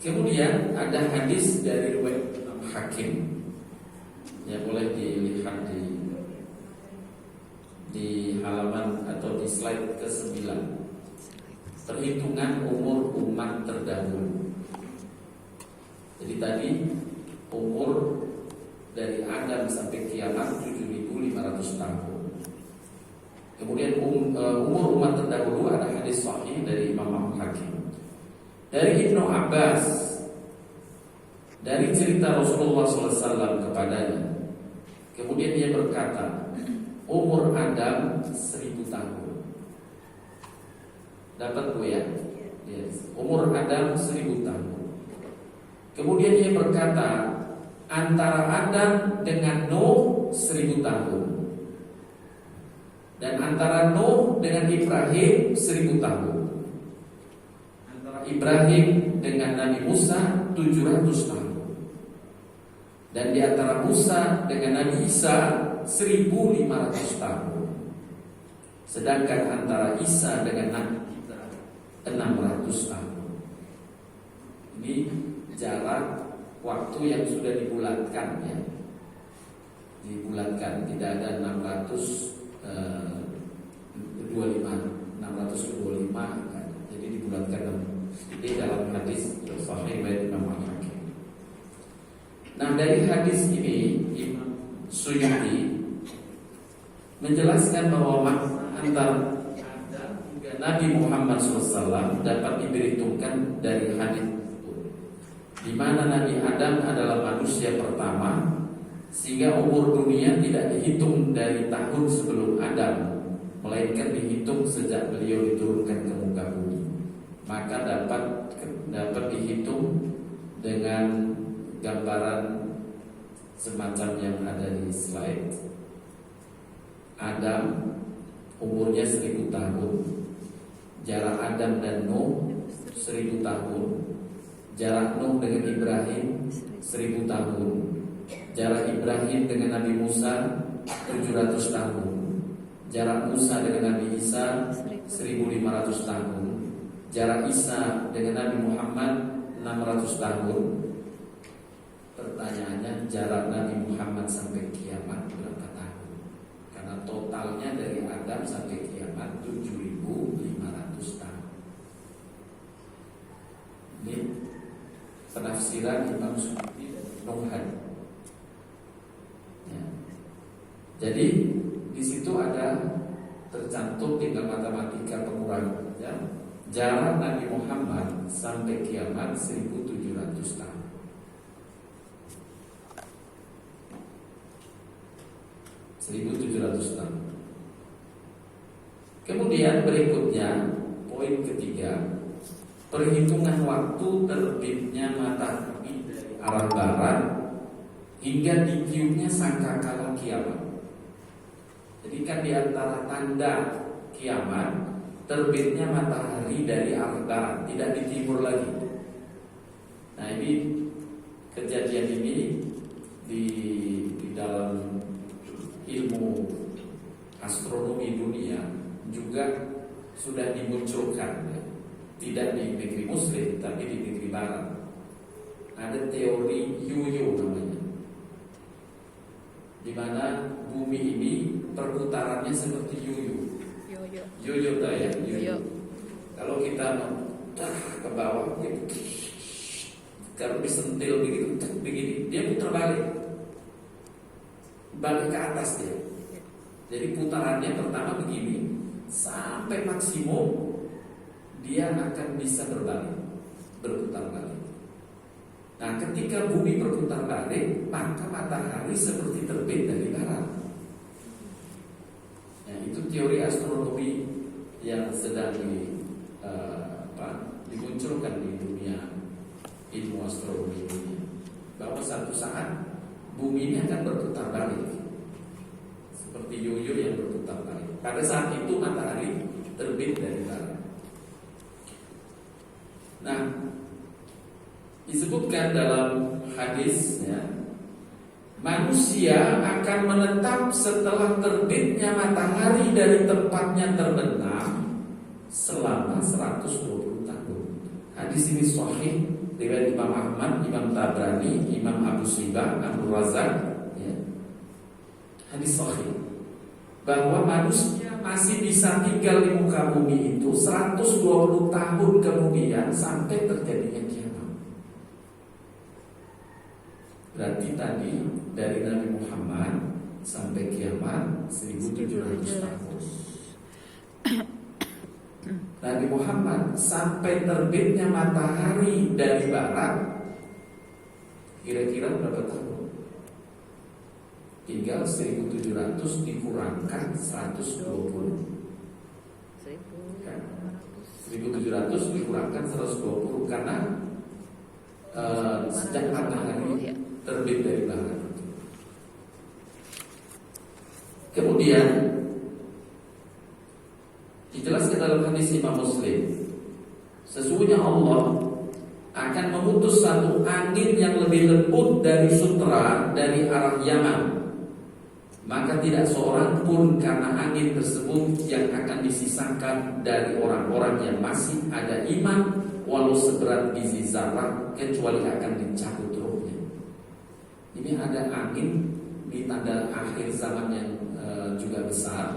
Kemudian ada hadis dari riwayat Imam Hakim, ya boleh dilihat di halaman atau di slide ke-9. Perhitungan umur umat terdahulu. Jadi tadi umur dari Adam sampai kiamat 7.500 tahun. Kemudian umur umat terdahulu ada hadis sahih dari Imam Hakim. Dari Ibnu Abbas, dari cerita Rasulullah SAW kepadanya. Kemudian dia berkata, umur Adam 1000 tahun. Dapat bu ya? Yes. Umur Adam 1000 tahun. Kemudian dia berkata, antara Adam dengan Nuh 1000 tahun. Dan antara Nuh dengan Ibrahim 1000 tahun. Ibrahim dengan Nabi Musa 700 tahun. Dan di antara Musa dengan Nabi Isa 1500 tahun. Sedangkan antara Isa dengan Nabi Ibrahim 600 tahun. Ini jarak waktu yang sudah dibulatkan ya. Dibulatkan, tidak ada 625 kan. Jadi dibulatkan. Ini dalam hadis sahih dari Imam Hakim. Nah, dari hadis ini Imam Suyuti menjelaskan bahwa antara Nabi Muhammad SAW dapat diperhitungkan dari hadis itu, di mana Nabi Adam adalah manusia pertama, sehingga umur dunia tidak dihitung dari tahun sebelum Adam, melainkan dihitung sejak beliau diturunkan ke muka bumi. Maka dapat dihitung dengan gambaran semacam yang ada di slide. Adam umurnya 1000 tahun. Jarak Adam dan Nuh 1000 tahun. Jarak Nuh dengan Ibrahim 1000 tahun. Jarak Ibrahim dengan Nabi Musa 700 tahun. Jarak Musa dengan Nabi Isa 1500 tahun. Jarak Isa dengan Nabi Muhammad 600 tahun. Pertanyaannya, jarak Nabi Muhammad sampai kiamat berapa tahun? Karena totalnya dari Adam sampai kiamat 7.500 tahun. Ini penafsiran Imam Suyuti dan Nuhan. Ya. Jadi di situ ada tercantum tinggal matematika pengurangan ya. Jarak Nabi Muhammad sampai kiamat 1700 tahun. Kemudian berikutnya poin ketiga, perhitungan waktu terbitnya matahari dari arah barat hingga ditiupnya sangkakala kiamat. Jadi kan di antara tanda kiamat terbitnya matahari dari arah barat, tidak di timur lagi. Nah, ini kejadian ini di dalam ilmu astronomi dunia juga sudah dimunculkan ya. Tidak di negeri muslim tapi di negeri barat. Ada teori yoyo namanya, di mana bumi ini perputarannya seperti yoyo. Yoyo tuh ya, yoyo. Kalau kita ke bawah gitu, kalau disentil begitu, begini, dia putar balik ke atas dia. Jadi putarannya pertama begini, sampai maksimum dia akan bisa berputar balik. Nah, ketika bumi berputar balik, maka matahari seperti terbit dari barat. Nah, itu teori astronomi yang sedang dimunculkan di dunia ilmu astronomi ini, bahwa satu saat bumi ini akan berputar balik seperti yoyo yang berputar balik. Pada saat itu matahari terbit dari barat. Nah, disebutkan dalam hadis ya, manusia akan menetap setelah terbitnya matahari dari tempatnya terbenam selama 120 tahun. Hadis ini sahih riwayat Imam Ahmad, Imam Tabrani, Imam Abu Sibah, Abdul Razak, ya. Hadis sahih bahwa manusia masih bisa tinggal di muka bumi itu 120 tahun kemudian sampai terjadinya kiamat. Berarti tadi dari Nabi Muhammad sampai kiamat 1700 tahun. Nabi Muhammad sampai terbitnya matahari dari barat kira-kira berapa tahun? Tinggal 1700 dikurangkan 120 kan? 1700 dikurangkan 120 karena sejak matahari terbit dari barat. Kemudian dijelaskan dalam hadis Imam Muslim, sesungguhnya Allah akan memutus satu angin yang lebih lembut dari sutra dari arah Yaman, maka tidak seorang pun karena angin tersebut yang akan disisakan dari orang-orang yang masih ada iman walau seberat biji zarah, kecuali akan dicabut rohnya. Ini ada angin di tanda akhir zaman yang juga besar,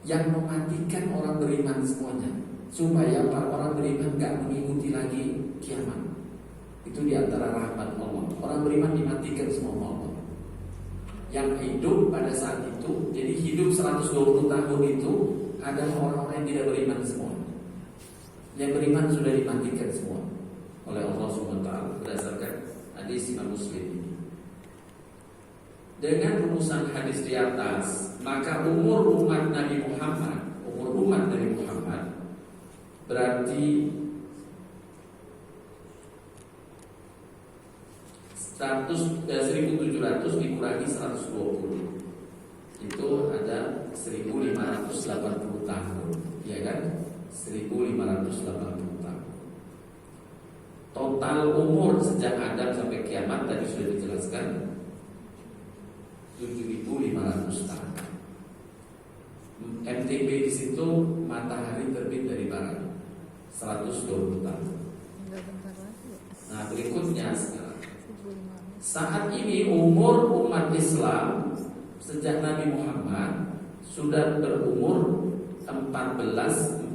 yang mematikan orang beriman semuanya, supaya para orang beriman gak mengikuti lagi kiamat. Itu diantara rahmat Allah. Orang beriman dimatikan semua Allah. Yang hidup pada saat itu, jadi hidup 120 tahun itu adalah orang-orang yang tidak beriman semua. Yang beriman sudah dimatikan semua oleh Allah SWT berdasarkan hadis Imam Muslim. Dengan rumusan hadis di atas, maka umur umat Nabi Muhammad berarti 1700 dikurangi 120, itu ada 1580 tahun, ya kan? 1580 tahun. Total umur sejak Adam sampai kiamat tadi sudah dijelaskan 7.500 tahun. MTB di situ matahari terbit dari barat 120 tahun. Nah, berikutnya sekarang, saat ini umur umat Islam sejak Nabi Muhammad sudah berumur 1443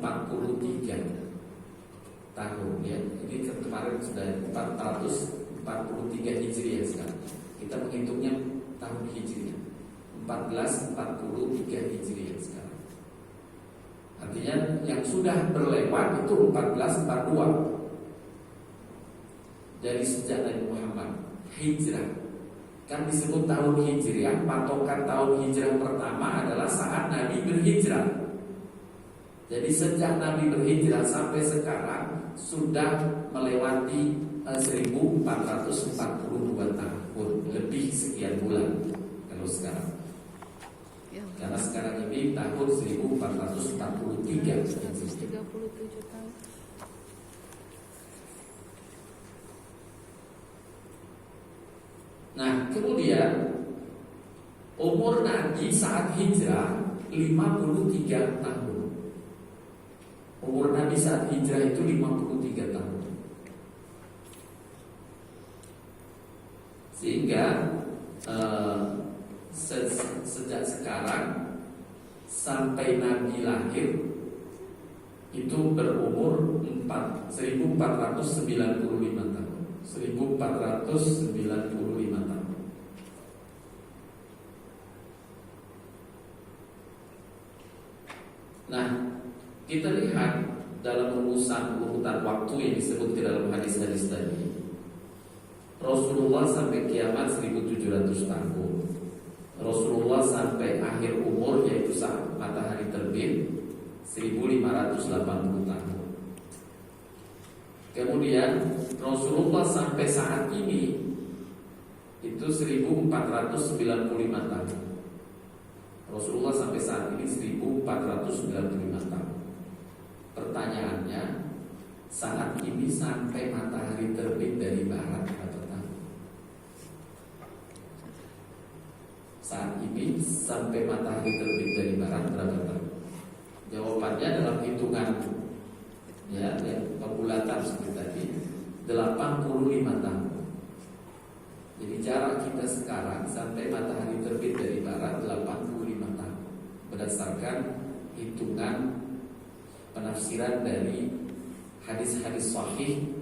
tahun, ya. Ini kemarin sudah 443 Hijriah sekarang. Kita menghitungnya tahun Hijriah 1443 Hijriah sekarang. Artinya yang sudah berlewat itu 1442. Jadi sejak Nabi Muhammad hijrah, kan disebut tahun Hijriah, patokan tahun hijrah pertama adalah saat Nabi berhijrah. Jadi sejak Nabi berhijrah sampai sekarang sudah melewati 1442 tahun, lebih sekian bulan kalau sekarang. Karena sekarang ini tahun 1443, 37 tahun. Nah, kemudian umur Nabi saat hijrah 53 tahun. Umur Nabi saat hijrah itu 53 tahun. Sehingga sejak sekarang sampai Nabi lahir itu berumur 1495 tahun. 1495 tahun. Nah, kita lihat dalam urutan waktu yang disebut di dalam hadis-hadis tadi, Rasulullah sampai kiamat 1700 tahun. Rasulullah sampai akhir umur, yaitu saat matahari terbit, 1580 tahun. Kemudian Rasulullah sampai saat ini itu 1495 tahun. Rasulullah sampai saat ini 1495 tahun. Pertanyaannya, saat ini sampai matahari terbit dari barat berapa tahun? Saat ini sampai matahari terbit dari barat berapa tahun? Jawabannya dalam hitungan, ya, pembulatan seperti tadi, 85 tahun. Jadi jarak kita sekarang sampai matahari terbit dari barat 85 tahun, berdasarkan hitungan penafsiran dari hadis-hadis sahih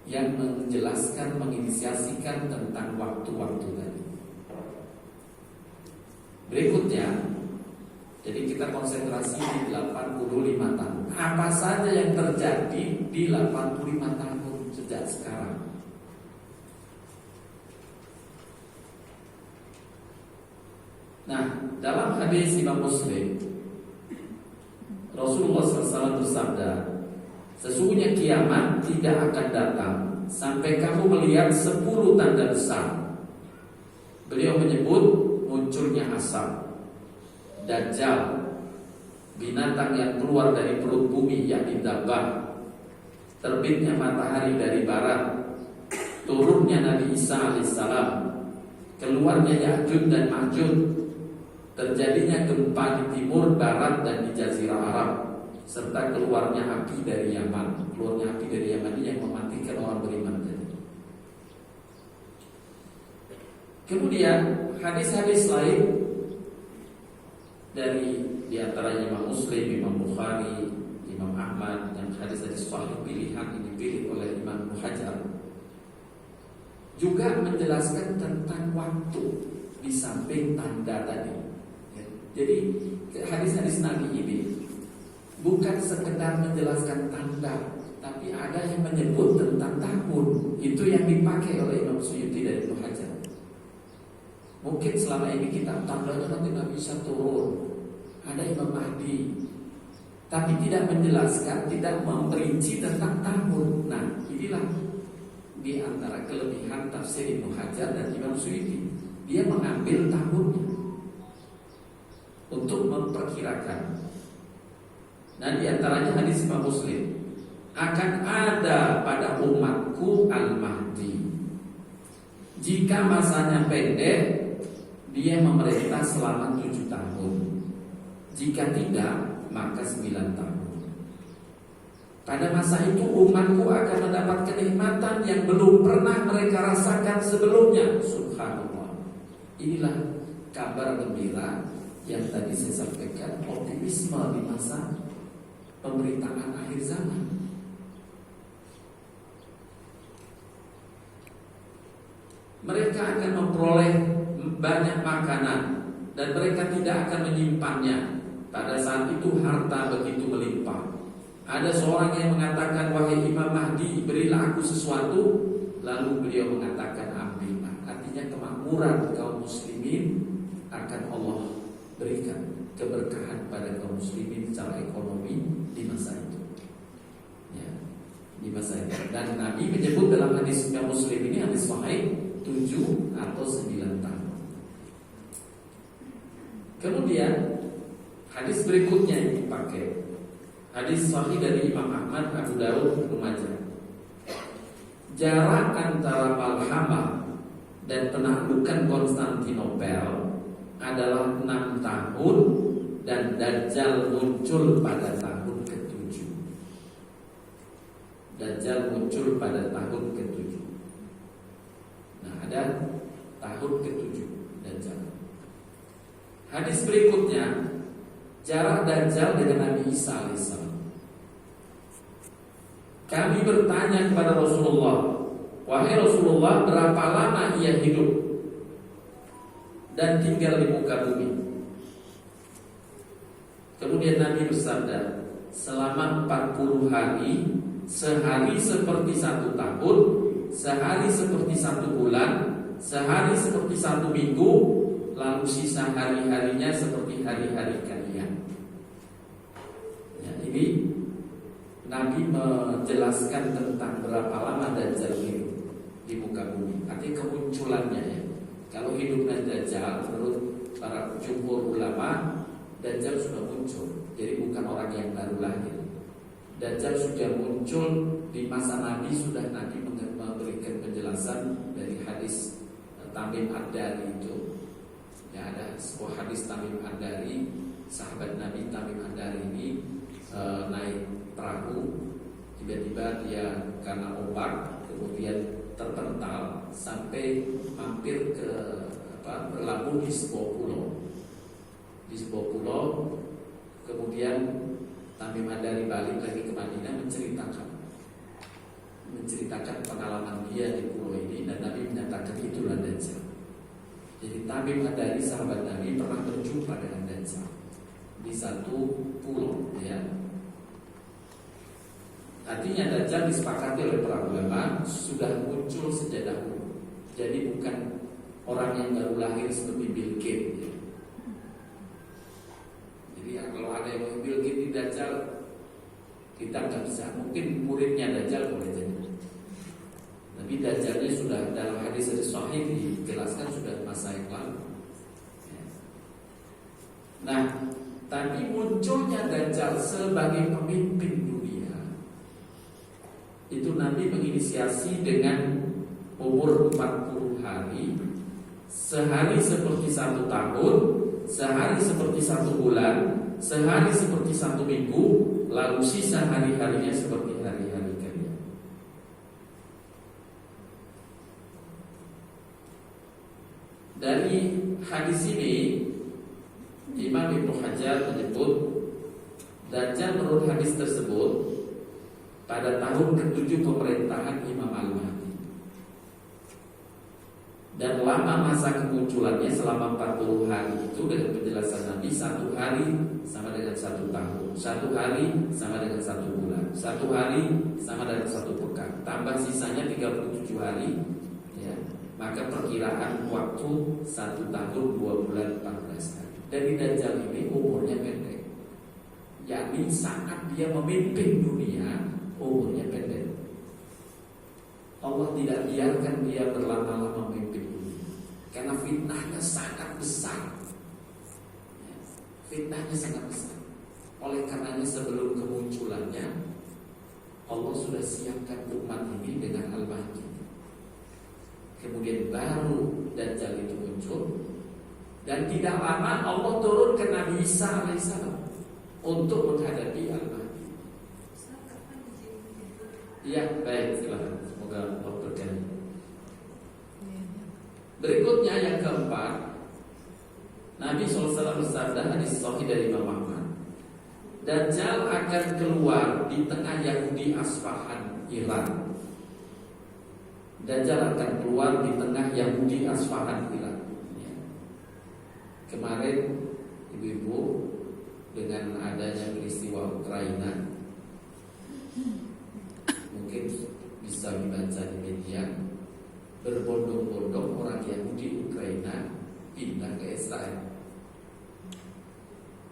yang menjelaskan, menginisiasikan tentang waktu-waktu tadi. Berikutnya, jadi kita konsentrasi di 85 tahun. Apa saja yang terjadi di 85 tahun sejak sekarang? Nah, dalam hadis Imam Muslim, Rasulullah SAW bersabda, sesungguhnya kiamat tidak akan datang sampai kamu melihat 10 tanda besar. Beliau menyebut munculnya asap, Dajjal, binatang yang keluar dari perut bumi yakni Dabbah, terbitnya matahari dari barat, turunnya Nabi Isa alaihissalam, keluarnya Ya'juj dan Ma'juj, terjadinya gempa di timur, barat, dan di Jazirah Arab, serta keluarnya api dari Yaman. Keluarnya api dari Yaman ini yang mematikan orang beriman tadi. Kemudian hadis-hadis lain dari diantaranya Imam Muslim, Imam Bukhari, Imam Ahmad, yang hadis-hadis sahih pilihan ini dipilih oleh Imam Hajar, juga menjelaskan tentang waktu di samping tanda tadi. Jadi hadis-hadis Nabi ini bukan sekedar menjelaskan tanda, tapi ada yang menyebut tentang tahun. Itu yang dipakai oleh Imam Suyuti dan Ibnu Hajar. Mungkin selama ini kita tandanya nanti Nabi bisa turun, ada Imam Mahdi, tapi tidak menjelaskan, tidak memperinci tentang tahun. Nah, inilah di antara kelebihan tafsir Ibnu Hajar dan Imam Suyuti. Dia mengambil tahunnya untuk memperkirakan. Nah, di antaranya hadis Imam Muslim, akan ada pada umatku Al-Mahdi. Jika masanya pendek, dia memerintah selama 7 tahun. Jika tidak, maka 9 tahun. Pada masa itu umatku akan mendapat kenikmatan yang belum pernah mereka rasakan sebelumnya. Subhanallah. Inilah kabar gembira yang tadi saya sampaikan, optimisme di masa pemerintahan akhir zaman. Mereka akan memperoleh banyak makanan dan mereka tidak akan menyimpannya. Pada saat itu harta begitu melimpah. Ada seorang yang mengatakan, wahai Imam Mahdi, berilah aku sesuatu. Lalu beliau mengatakan, ambillah. Artinya kemakmuran kaum muslimin akan Allah berikan, keberkahan pada kaum muslimin secara ekonomi di masa itu. Ya, di masa itu. Dan Nabi menyebut dalam hadis Imam Muslim ini, hadis sahih, 7 atau 9 tahun. Kemudian hadis berikutnya yang dipakai, hadis sahih dari Imam Ahmad, Abu Daud, Ibnu Majah. Jarak antara Malhamah dan penaklukan Konstantinopel adalah 6 tahun dan Dajjal muncul pada tahun ke-7. Dajjal muncul pada tahun ke-7. Nah, ada tahun ke-7 Dajjal. Hadis berikutnya, jarak Dajjal dengan Nabi Isa alaihissalam. Kami bertanya kepada Rasulullah, wahai Rasulullah, berapa lama ia hidup dan tinggal di muka bumi? Kemudian Nabi bersabda, selama 40 hari, sehari seperti 1 tahun, sehari seperti 1 bulan, sehari seperti 1 minggu, lalu sisa hari-harinya seperti hari-hari kalian. Ya, ini Nabi menjelaskan tentang berapa lama Dajjal hidup di muka bumi. Artinya kemunculannya ya. Kalau hidupnya Dajjal, menurut para jumhur ulama, Dajjal sudah muncul. Jadi bukan orang yang baru lahir. Dajjal sudah muncul di masa Nabi, sudah Nabi memberikan penjelasan dari hadis Tamim Ad-Dari itu. Ya, ada sebuah hadis Tamim Ad-Dari, sahabat Nabi Tamim Ad-Dari ini naik perahu, tiba-tiba dia karena ombak kemudian terpental sampai mampir ke berlabuh di sebuah pulau. Kemudian Tamim Ad-Dari balik lagi ke Madinah menceritakan pengalaman dia di pulau ini, dan Nabi menyatakan itulah Dajjal. Jadi Tamim Ad-Dari sahabat Nabi pernah berjumpa dengan Dajjal di satu pulau, ya. Artinya Dajjal disepakati oleh para ulama sudah muncul sejak dahulu. Jadi bukan orang yang baru lahir seperti Bill Gates, ya. Jadi kalau ada yang Bill Gates di Dajjal, kita nggak bisa. Mungkin muridnya Dajjal boleh jadi. Tapi Dajjalnya sudah dalam hadis sahih dijelaskan sudah masa yang lalu. Ya. Nah, tapi munculnya Dajjal sebagai pemimpin dunia itu Nabi menginisiasi dengan umur 40 hari. Sehari seperti 1 tahun, sehari seperti 1 bulan, sehari seperti 1 minggu, lalu sisa hari-harinya seperti hari-hari kalian. Dari hadis ini Imam Ibnu Hajar menyebut Dajjal menurut hadis tersebut pada tahun ke-7 pemerintahan Imam Al-Mahdi, dan lama masa kemunculannya selama 40 hari itu dengan penjelasan Nabi, 1 hari sama dengan 1 tahun, 1 hari sama dengan 1 bulan, 1 hari sama dengan 1 pekan, tambah sisanya 37 hari, ya. Maka perkiraan waktu 1 tahun 2 bulan 14 hari. Dari Dajjal ini umurnya pendek, yakni saat dia memimpin dunia umurnya pendek. Allah tidak biarkan dia berlama-lama memimpin dunia karena fitnahnya sangat besar. Fitnahnya sangat besar. Oleh karenanya sebelum kemunculannya Allah sudah siapkan umat ini dengan Al-Mahdi. Kemudian baru Dajjal itu muncul, dan tidak lama Allah turun ke Nabi Isa alaihissalam untuk menghadapi Al-Mahdi. Iya, baik, silakan. Semoga Allah berkahi. Berikutnya yang keempat, Nabi SAW bersabda, hadis sahih dari Imam Ahmad, Dajjal akan keluar di tengah Yahudi Asfahan, Iran. Dajjal akan keluar di tengah Yahudi Asfahan, Iran. Ya. Kemarin ibu-ibu dengan adanya peristiwa Ukraina, mungkin bisa dibaca di media, berbondong-bondong orang Yahudi Ukraina pindah ke Israel,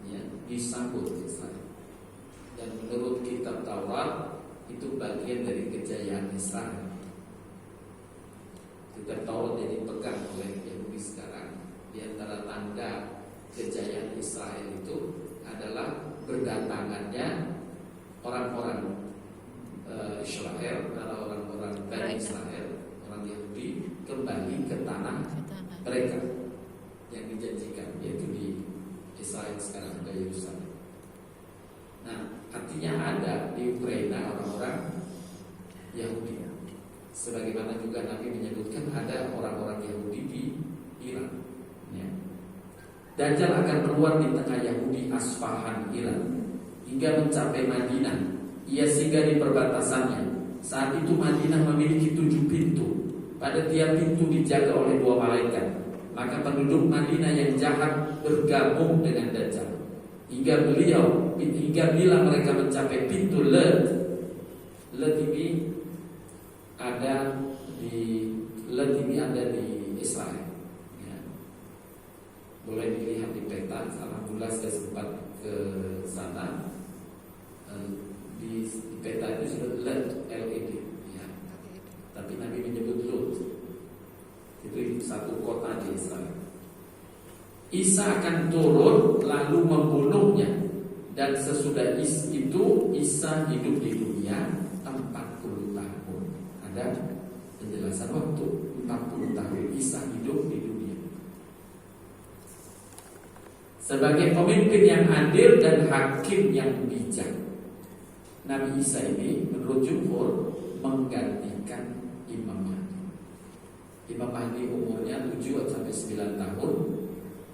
ya, disambut Israel. Dan menurut kitab Taurat itu bagian dari kejayaan Israel. Kitab Taurat yang dipegang oleh Yahudi sekarang, di antara tanda kejayaan Israel itu adalah berdatangannya orang-orang Israel, orang-orang Bani Israel, orang Yahudi kembali ke tanah mereka yang dijanjikan, yaitu di Israel sekarang, di Yerusalem. Nah, artinya ada di Ukraina orang-orang Yahudi, sebagaimana juga Nabi menyebutkan ada orang-orang Yahudi di Iran, ya. Dajjal akan keluar di tengah Yahudi Asfahan, Iran, hingga mencapai Madinah. Ia singgah di perbatasannya. Saat itu Madinah memiliki 7 pintu. Pada tiap pintu dijaga oleh 2 malaikat. Maka penduduk Madinah yang jahat bergabung dengan Dajjal hingga bila mereka mencapai pintu Led ini ada di Israel, ya. Boleh dilihat di peta. Alhamdulillah saya sempat ke sana. Di peta itu sudah LED, ya. Tapi Nabi menyebut Lut. Itu satu kota di Israel. Isa akan turun lalu membunuhnya, dan sesudah itu Isa hidup di dunia 40 tahun. Ada penjelasan waktu 40 tahun Isa hidup di dunia sebagai pemimpin yang adil dan hakim yang bijak. Nabi Isa ini menurut jumhur menggantikan Imam Mahdi. Imam Mahdi umurnya 7 sampai 9 tahun,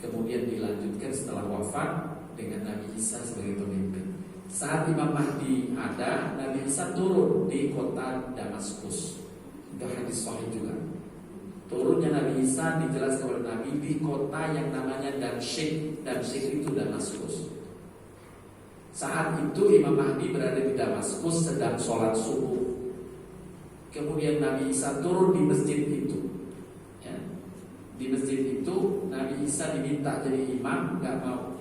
kemudian dilanjutkan setelah wafat dengan Nabi Isa sebagai pemimpin. Saat Imam Mahdi ada, Nabi Isa turun di kota Damaskus. Itu hadis sahih juga. Turunnya Nabi Isa dijelaskan oleh Nabi di kota yang namanya Damsyik. Damsyik itu Damaskus. Saat itu Imam Mahdi berada di Damaskus sedang sholat subuh. Kemudian Nabi Isa turun di masjid itu. Ya. Di masjid itu Nabi Isa diminta jadi imam, nggak mau.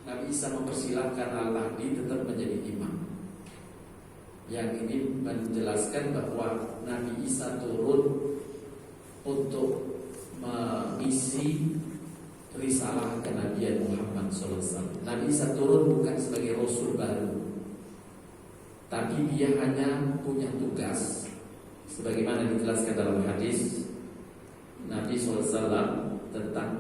Nabi Isa mempersilahkan Al-Mahdi tetap menjadi imam. Yang ini menjelaskan bahwa Nabi Isa turun untuk mengisi risalah kenabian Muhammad SAW. Nabi Isa turun bukan sebagai Rasul baru, tapi dia hanya punya tugas sebagaimana dijelaskan dalam hadis Nabi SAW tentang